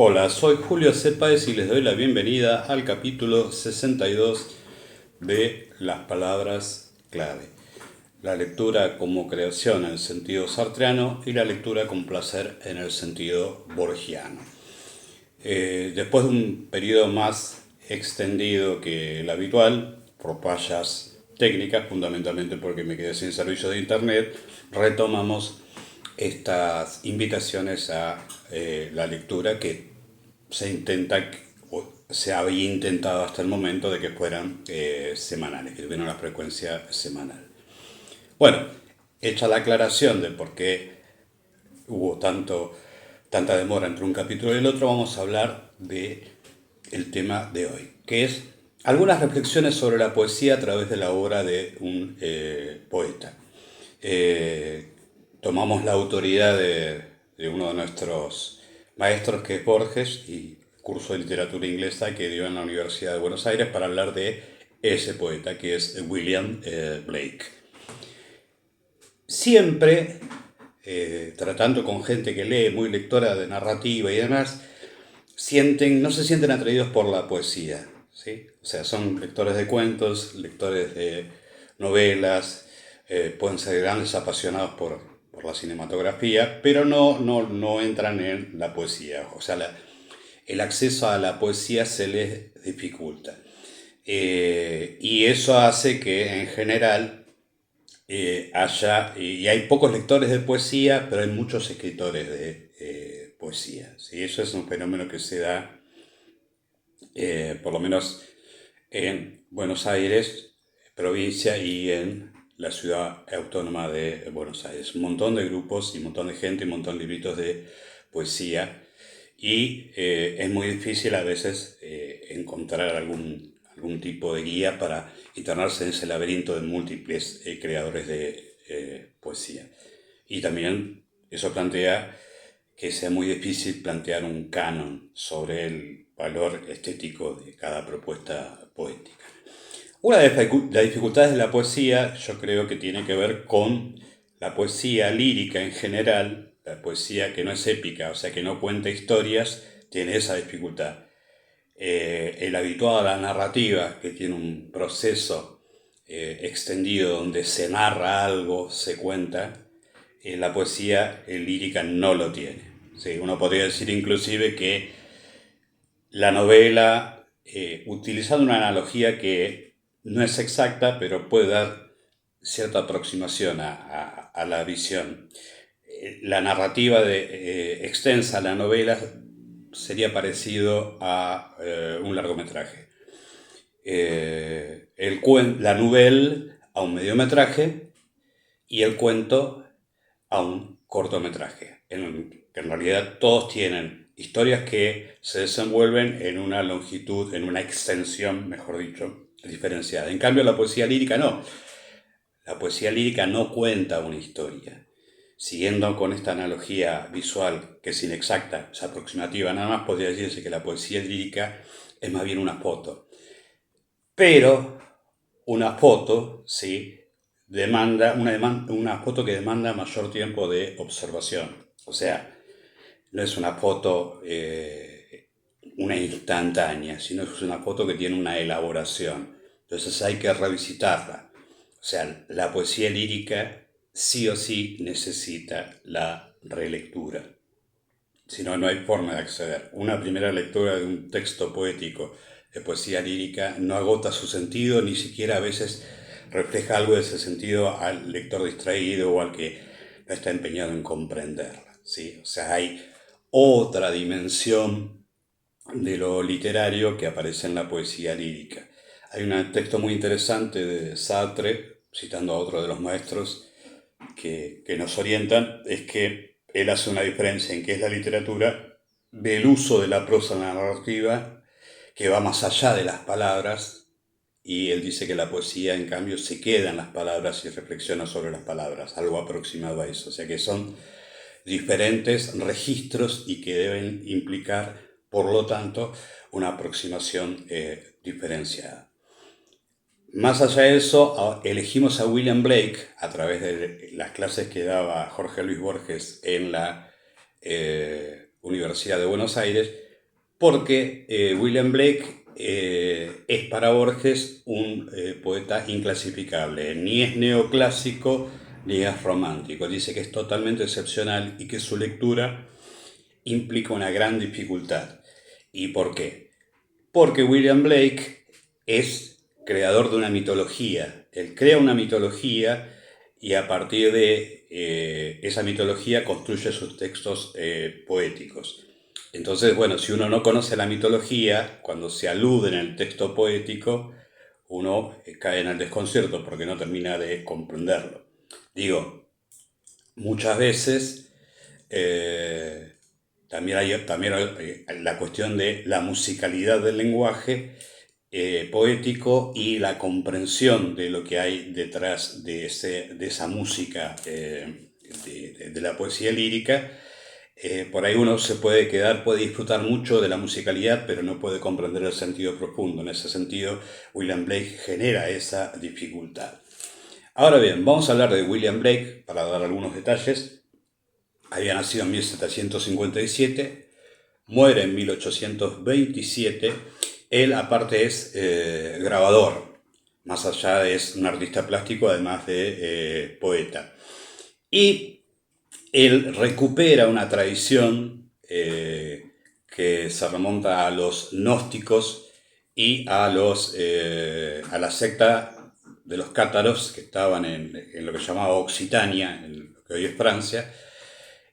Hola, soy Julio Cepáez y les doy la bienvenida al capítulo 62 de Las palabras clave. La lectura como creación en el sentido sartreano y la lectura con placer en el sentido borgiano. Después de un periodo más extendido que el habitual, por fallas técnicas, fundamentalmente porque me quedé sin servicio de internet, retomamos estas invitaciones a la lectura que se intenta, o se había intentado hasta el momento de que fueran semanales, que tuvieran una frecuencia semanal. Bueno, hecha la aclaración de por qué hubo tanta demora entre un capítulo y el otro, vamos a hablar de el tema de hoy, que es algunas reflexiones sobre la poesía a través de la obra de un poeta. Eh, Tomamos la autoridad de uno de nuestros maestros, que es Borges, y curso de literatura inglesa que dio en la Universidad de Buenos Aires, para hablar de ese poeta, que es William Blake. Siempre, tratando con gente que lee, muy lectora de narrativa y demás, no se sienten atraídos por la poesía, ¿sí? O sea, son lectores de cuentos, lectores de novelas, pueden ser grandes apasionados por la cinematografía, pero no entran en la poesía. O sea, el acceso a la poesía se les dificulta. Y eso hace que en general y hay pocos lectores de poesía, pero hay muchos escritores de poesía, ¿sí? Eso es un fenómeno que se da, por lo menos en Buenos Aires, provincia, y en la ciudad autónoma de Buenos Aires. Un montón de grupos y un montón de gente, un montón de libritos de poesía. Y es muy difícil a veces encontrar algún tipo de guía para internarse en ese laberinto de múltiples creadores de poesía. Y también eso plantea que sea muy difícil plantear un canon sobre el valor estético de cada propuesta poética. Una de las dificultades de la poesía, yo creo que tiene que ver con la poesía lírica en general, la poesía que no es épica, o sea, que no cuenta historias, tiene esa dificultad. El habituado a la narrativa, que tiene un proceso extendido donde se narra algo, se cuenta, la poesía lírica no lo tiene. Sí, uno podría decir inclusive que la novela, utilizando una analogía que no es exacta, pero puede dar cierta aproximación a la visión. La narrativa extensa, la novela, sería parecido a un largometraje. La novela a un mediometraje y el cuento a un cortometraje. Que en realidad todos tienen historias que se desenvuelven en una longitud, en una extensión, mejor dicho, diferenciada. En cambio, la poesía lírica no. La poesía lírica no cuenta una historia. Siguiendo con esta analogía visual, que es inexacta, es aproximativa, nada más podría decirse que la poesía lírica es más bien una foto. Pero una foto, ¿sí?, una foto que demanda mayor tiempo de observación. O sea, no es una foto una instantánea, sino es una foto que tiene una elaboración. Entonces hay que revisitarla. O sea, la poesía lírica sí o sí necesita la relectura. Si no, no hay forma de acceder. Una primera lectura de un texto poético de poesía lírica no agota su sentido, ni siquiera a veces refleja algo de ese sentido al lector distraído o al que no está empeñado en comprenderla, ¿sí? O sea, hay otra dimensión de lo literario que aparece en la poesía lírica. Hay un texto muy interesante de Sartre, citando a otro de los maestros que nos orientan, es que él hace una diferencia en qué es la literatura del uso de la prosa narrativa, que va más allá de las palabras, y él dice que la poesía, en cambio, se queda en las palabras y reflexiona sobre las palabras, algo aproximado a eso. O sea que son diferentes registros y que deben implicar, por lo tanto, una aproximación diferenciada. Más allá de eso, elegimos a William Blake a través de las clases que daba Jorge Luis Borges en la Universidad de Buenos Aires, porque William Blake es para Borges un poeta inclasificable. Ni es neoclásico ni es romántico. Dice que es totalmente excepcional y que su lectura implica una gran dificultad. ¿Y por qué? Porque William Blake es creador de una mitología. Él crea una mitología y a partir de esa mitología construye sus textos poéticos. Entonces, bueno, si uno no conoce la mitología, cuando se alude en el texto poético, uno cae en el desconcierto porque no termina de comprenderlo. Digo, muchas veces también hay la cuestión de la musicalidad del lenguaje poético y la comprensión de lo que hay detrás de esa música de la poesía lírica. Por ahí uno se puede quedar, puede disfrutar mucho de la musicalidad, pero no puede comprender el sentido profundo. En ese sentido, William Blake genera esa dificultad. Ahora bien, vamos a hablar de William Blake para dar algunos detalles. Había nacido en 1757, muere en 1827. Él aparte es grabador, más allá es un artista plástico, además de poeta. Y él recupera una tradición que se remonta a los gnósticos y a la secta de los cátaros que estaban en lo que se llamaba Occitania, en lo que hoy es Francia,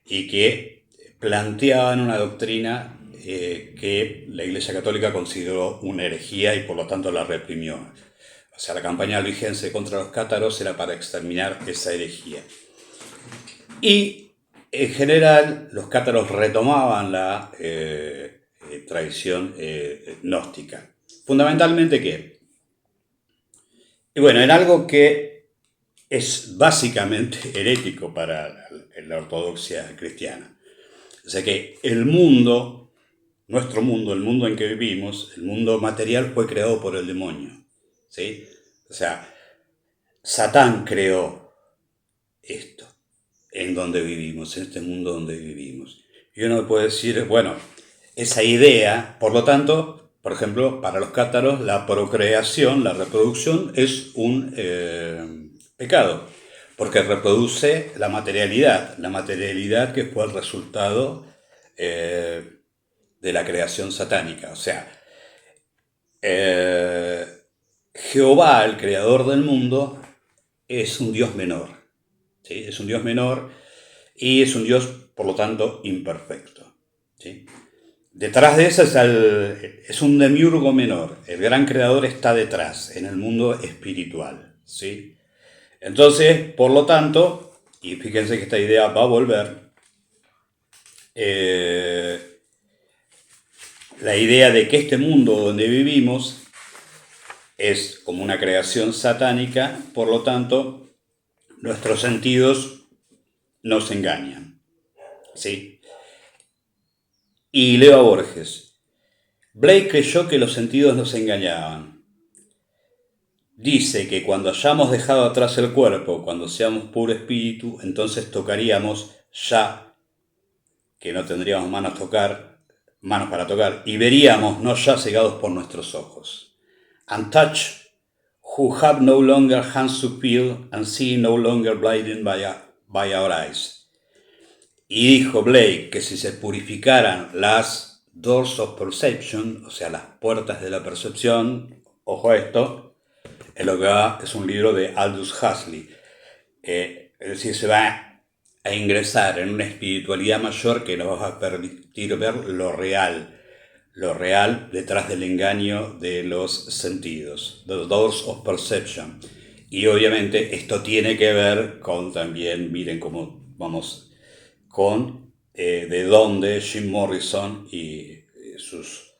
y que planteaban una doctrina que la Iglesia Católica consideró una herejía y por lo tanto la reprimió. O sea, la campaña albigense contra los cátaros era para exterminar esa herejía. Y en general los cátaros retomaban la tradición gnóstica. Fundamentalmente, ¿qué? Y bueno, en algo que es básicamente herético para la ortodoxia cristiana. O sea que el mundo, nuestro mundo, el mundo en que vivimos, el mundo material fue creado por el demonio. ¿Sí? O sea, Satán creó esto, en donde vivimos, en este mundo donde vivimos. Y uno puede decir, bueno, esa idea, por lo tanto, por ejemplo, para los cátaros, la procreación, la reproducción es un pecado, porque reproduce la materialidad que fue el resultado de la creación satánica. O sea, Jehová, el creador del mundo, es un Dios menor. ¿Sí? Es un Dios menor y es un Dios, por lo tanto, imperfecto. ¿Sí? Detrás de eso es un demiurgo menor. El gran creador está detrás, en el mundo espiritual. ¿Sí? Entonces, por lo tanto, y fíjense que esta idea va a volver, la idea de que este mundo donde vivimos es como una creación satánica, por lo tanto, nuestros sentidos nos engañan. ¿Sí? Y leo a Borges. Blake creyó que los sentidos nos engañaban. Dice que cuando hayamos dejado atrás el cuerpo, cuando seamos puro espíritu, entonces tocaríamos ya, que no tendríamos manos para tocar, y veríamos no ya cegados por nuestros ojos. And touch, who have no longer hands to feel, and see no longer blinded by our eyes. Y dijo Blake que si se purificaran las doors of perception, o sea, las puertas de la percepción, ojo a esto, es lo que es un libro de Aldous Huxley, es decir, se va a ingresar en una espiritualidad mayor que nos va a permitir ver lo real detrás del engaño de los sentidos, the doors of perception. Y obviamente esto tiene que ver con también, miren cómo vamos, con de dónde Jim Morrison y sus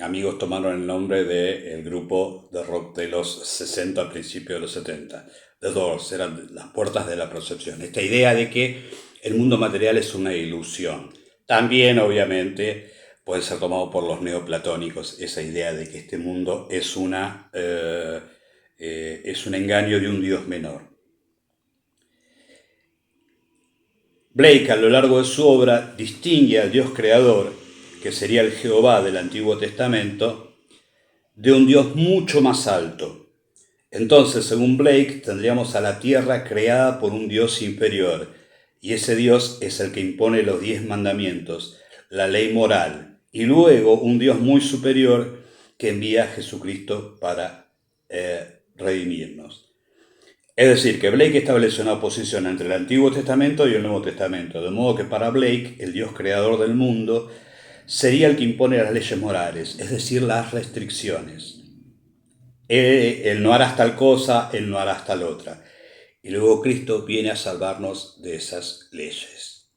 amigos tomaron el nombre del grupo de rock de los 60 a principios de los 70. The Doors, eran las puertas de la percepción. Esta idea de que el mundo material es una ilusión. También, obviamente, puede ser tomado por los neoplatónicos, esa idea de que este mundo es un engaño de un Dios menor. Blake, a lo largo de su obra, distingue al Dios creador que sería el Jehová del Antiguo Testamento, de un Dios mucho más alto. Entonces, según Blake, tendríamos a la tierra creada por un Dios inferior, y ese Dios es el que impone los 10 mandamientos, la ley moral, y luego un Dios muy superior que envía a Jesucristo para redimirnos. Es decir, que Blake estableció una oposición entre el Antiguo Testamento y el Nuevo Testamento, de modo que para Blake, el Dios creador del mundo, sería el que impone las leyes morales, es decir, las restricciones. Él no harás tal cosa, él no harás tal otra. Y luego Cristo viene a salvarnos de esas leyes.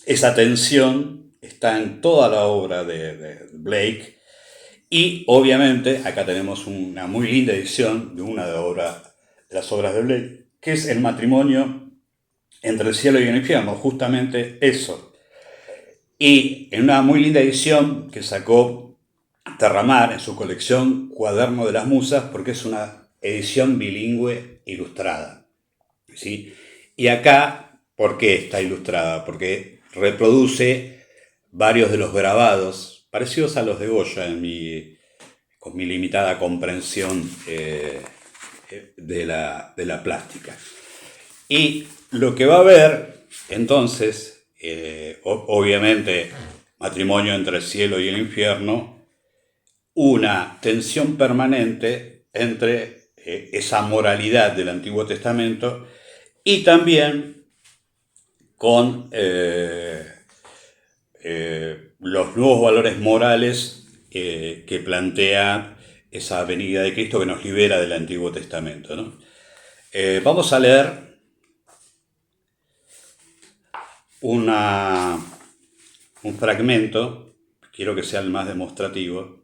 Esa tensión está en toda la obra de Blake, y obviamente acá tenemos una muy linda edición de una de las obras de Blake, que es el matrimonio entre el cielo y el infierno, justamente eso. Y en una muy linda edición que sacó Terramar en su colección Cuaderno de las Musas, porque es una edición bilingüe ilustrada, ¿sí? Y acá, ¿por qué está ilustrada? Porque reproduce varios de los grabados, parecidos a los de Goya con mi limitada comprensión de la plástica. Y lo que va a haber, entonces, obviamente, matrimonio entre el cielo y el infierno, una tensión permanente entre esa moralidad del Antiguo Testamento y también con los nuevos valores morales que plantea esa venida de Cristo que nos libera del Antiguo Testamento, ¿no? Vamos a leer un fragmento, quiero que sea el más demostrativo,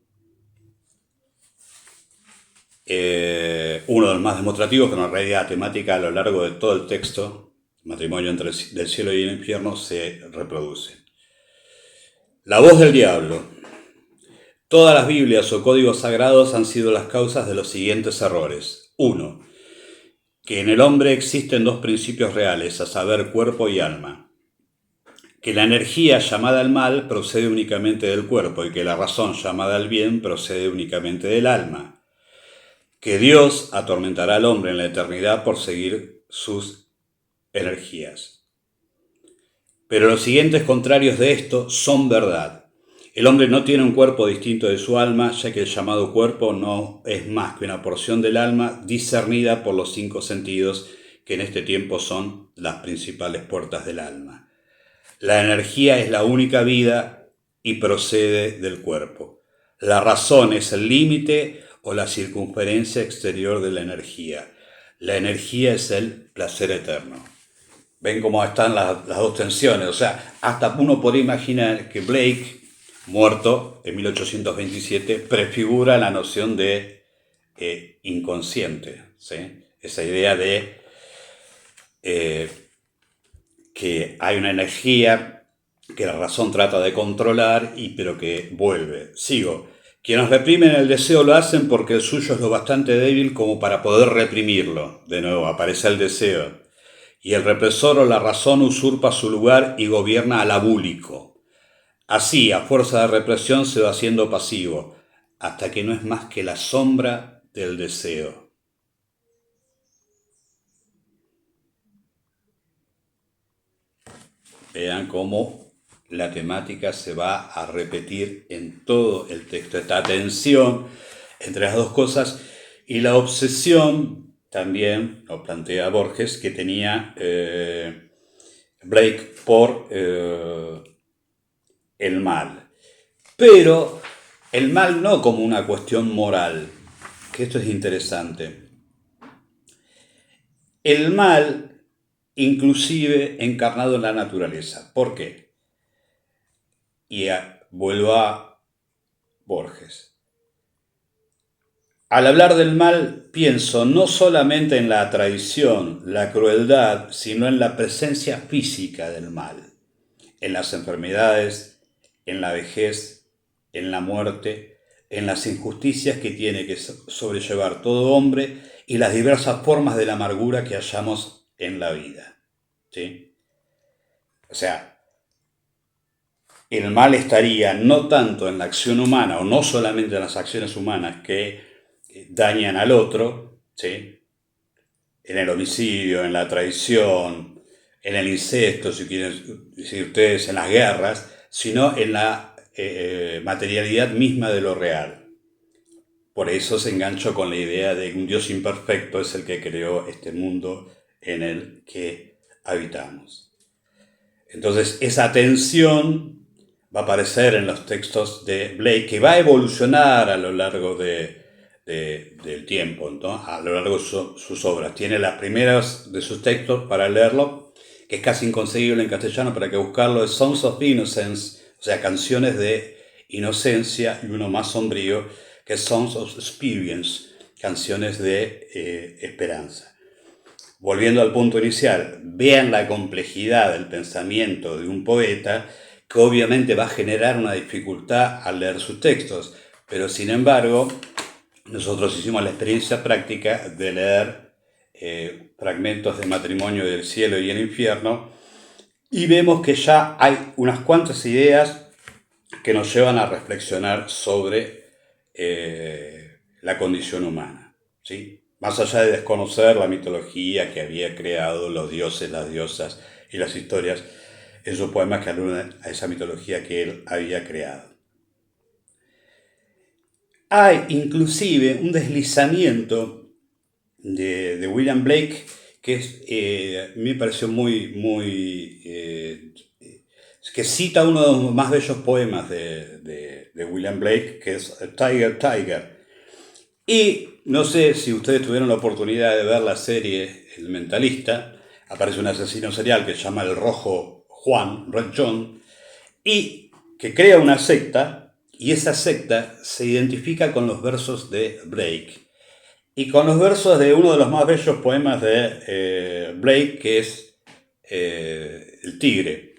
uno de los más demostrativos, que en realidad temática a lo largo de todo el texto, matrimonio entre del cielo y el infierno, se reproduce. La voz del diablo. Todas las Biblias o códigos sagrados han sido las causas de los siguientes errores. 1. Que en el hombre existen dos principios reales, a saber, cuerpo y alma. Que la energía llamada al mal procede únicamente del cuerpo y que la razón llamada al bien procede únicamente del alma. Que Dios atormentará al hombre en la eternidad por seguir sus energías. Pero los siguientes contrarios de esto son verdad. El hombre no tiene un cuerpo distinto de su alma, ya que el llamado cuerpo no es más que una porción del alma discernida por los 5 sentidos, que en este tiempo son las principales puertas del alma. La energía es la única vida y procede del cuerpo. La razón es el límite o la circunferencia exterior de la energía. La energía es el placer eterno. Ven cómo están las dos tensiones. O sea, hasta uno podría imaginar que Blake, muerto en 1827, prefigura la noción de inconsciente, ¿sí? Esa idea de que hay una energía que la razón trata de controlar, pero que vuelve. Sigo. Quienes reprimen el deseo lo hacen porque el suyo es lo bastante débil como para poder reprimirlo. De nuevo, aparece el deseo. Y el represor o la razón usurpa su lugar y gobierna al abúlico. Así, a fuerza de represión, se va haciendo pasivo, hasta que no es más que la sombra del deseo. Vean cómo la temática se va a repetir en todo el texto. Esta tensión entre las dos cosas y la obsesión, también lo plantea Borges, que tenía Blake por el mal. Pero el mal no como una cuestión moral, que esto es interesante. El mal inclusive encarnado en la naturaleza. ¿Por qué? Y vuelvo a Borges. Al hablar del mal, pienso no solamente en la traición, la crueldad, sino en la presencia física del mal, en las enfermedades, en la vejez, en la muerte, en las injusticias que tiene que sobrellevar todo hombre y las diversas formas de la amargura que hallamos en la vida. ¿Sí? O sea, el mal estaría no tanto en la acción humana, o no solamente en las acciones humanas que dañan al otro, ¿sí? En el homicidio, en la traición, en el incesto, si quieren decir ustedes, en las guerras, sino en la materialidad misma de lo real. Por eso se enganchó con la idea de que un Dios imperfecto es el que creó este mundo en el que habitamos. Entonces, esa tensión va a aparecer en los textos de Blake, que va a evolucionar a lo largo del tiempo, ¿no? A lo largo de sus obras. Tiene las primeras de sus textos para leerlo, que es casi inconseguible en castellano, pero hay que buscarlo, es Songs of Innocence, o sea, canciones de inocencia, y uno más sombrío, que es Songs of Experience, canciones de esperanza. Volviendo al punto inicial, vean la complejidad del pensamiento de un poeta que obviamente va a generar una dificultad al leer sus textos, pero sin embargo, nosotros hicimos la experiencia práctica de leer fragmentos de Matrimonio del Cielo y el Infierno y vemos que ya hay unas cuantas ideas que nos llevan a reflexionar sobre la condición humana, ¿sí? Más allá de desconocer la mitología que había creado los dioses, las diosas y las historias, esos poemas que aluden a esa mitología que él había creado. Hay inclusive un deslizamiento de William Blake que me pareció que cita uno de los más bellos poemas de William Blake, que es Tiger, Tiger. Y no sé si ustedes tuvieron la oportunidad de ver la serie El Mentalista. Aparece un asesino serial que se llama el Rojo Juan, Red John, y que crea una secta, y esa secta se identifica con los versos de Blake y con los versos de uno de los más bellos poemas de Blake, que es El Tigre.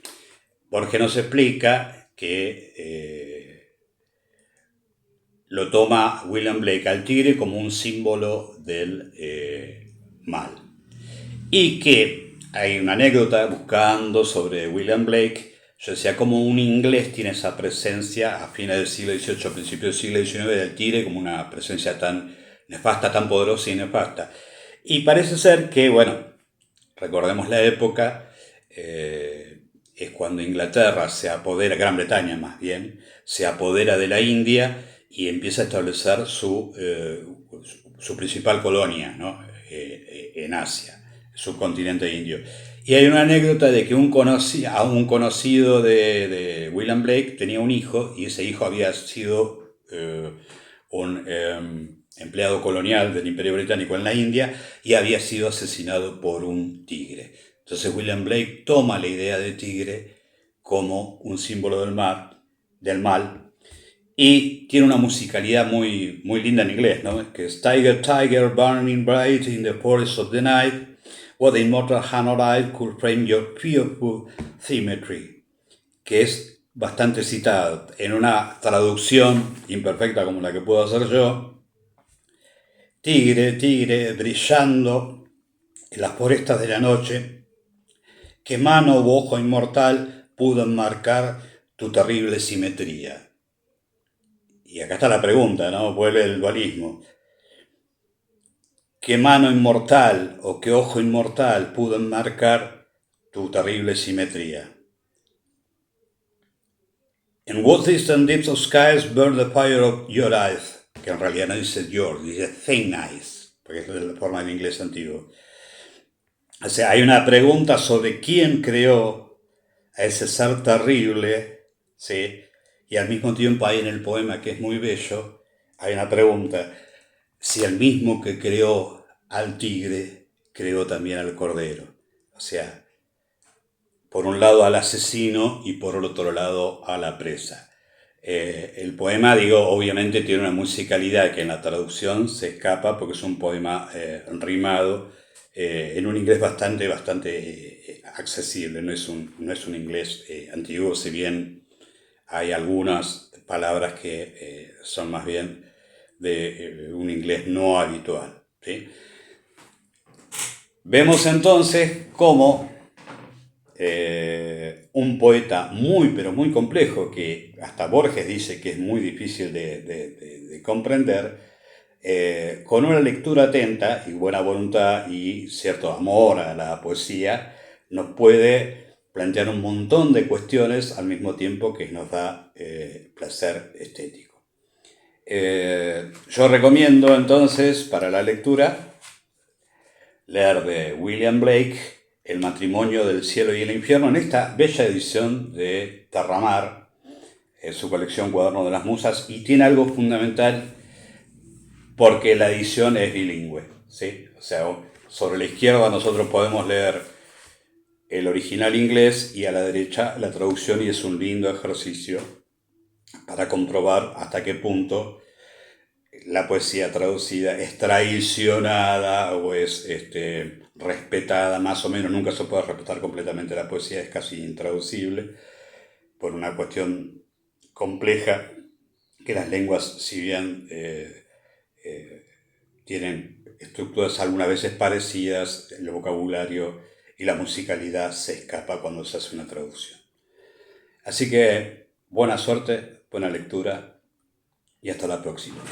Porque nos explica que lo toma William Blake al tigre como un símbolo del mal. Y que hay una anécdota buscando sobre William Blake. Yo decía, como un inglés tiene esa presencia a fines del siglo XVIII, principios del siglo XIX, del tigre, como una presencia tan nefasta, tan poderosa y nefasta. Y parece ser que, bueno, recordemos la época, es cuando Inglaterra se apodera, Gran Bretaña más bien, se apodera de la India y empieza a establecer su principal colonia, ¿no? En Asia, subcontinente indio. Y hay una anécdota de que un conocido de William Blake tenía un hijo y ese hijo había sido un empleado colonial del Imperio Británico en la India y había sido asesinado por un tigre. Entonces William Blake toma la idea de tigre como un símbolo del mal, y tiene una musicalidad muy linda en inglés, ¿no? Que es Tiger, Tiger, burning bright in the forest of the night, what the immortal hand or eye could frame your fearful symmetry, que es bastante citado en una traducción imperfecta como la que puedo hacer yo. Tigre, tigre, brillando en las forestas de la noche, ¿qué mano u ojo inmortal pudo enmarcar tu terrible simetría? Y acá está la pregunta, ¿no? Vuelve el dualismo. ¿Qué mano inmortal o qué ojo inmortal pudo enmarcar tu terrible simetría? In what distant deeps of skies burn the fire of your eyes? Que en realidad no dice your, dice thine eyes, porque es la forma en inglés antiguo. O sea, hay una pregunta sobre quién creó a ese ser terrible, ¿sí? Y al mismo tiempo hay en el poema, que es muy bello, hay una pregunta: si el mismo que creó al tigre, creó también al cordero. O sea, por un lado al asesino y por el otro lado a la presa. El poema, digo, obviamente tiene una musicalidad que en la traducción se escapa porque es un poema rimado en un inglés bastante accesible. No es un inglés antiguo, si bien hay algunas palabras que son más bien de un inglés no habitual, ¿sí? Vemos entonces cómo un poeta muy, pero muy complejo, que hasta Borges dice que es muy difícil de comprender, con una lectura atenta y buena voluntad y cierto amor a la poesía, nos puede plantear un montón de cuestiones al mismo tiempo que nos da placer estético. Yo recomiendo entonces para la lectura leer de William Blake El matrimonio del cielo y el infierno en esta bella edición de Terramar, su colección Cuaderno de las Musas, y tiene algo fundamental porque la edición es bilingüe, ¿sí? O sea, sobre la izquierda nosotros podemos leer el original inglés y a la derecha la traducción, y es un lindo ejercicio para comprobar hasta qué punto la poesía traducida es traicionada o es respetada, más o menos. Nunca se puede respetar completamente la poesía, es casi intraducible por una cuestión compleja que las lenguas, si bien tienen estructuras algunas veces parecidas, el vocabulario y la musicalidad se escapa cuando se hace una traducción. Así que buena suerte, buena lectura y hasta la próxima.